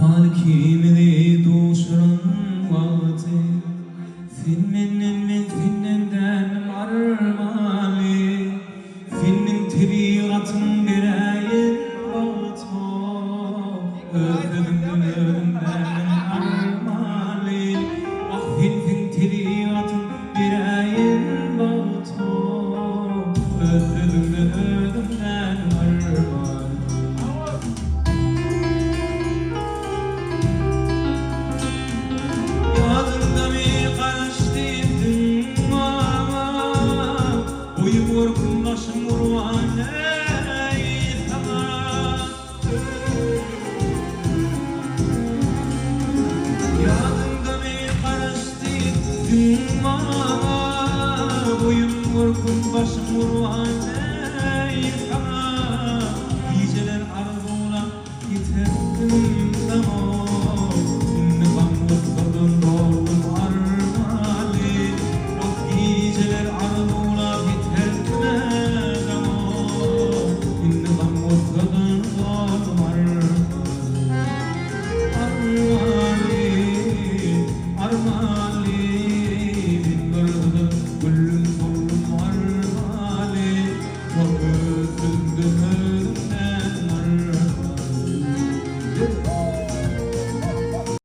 Halkimdi duşurun vakti Finmenin finnenden armali Finnin tabiatın bireyin vakti Özledim armali Ah fin tabiatın bireyin vakti Özledim armali Başım vurvan ey sana Yadımda bir karıştı dünya Boyum vurgun başım vurvan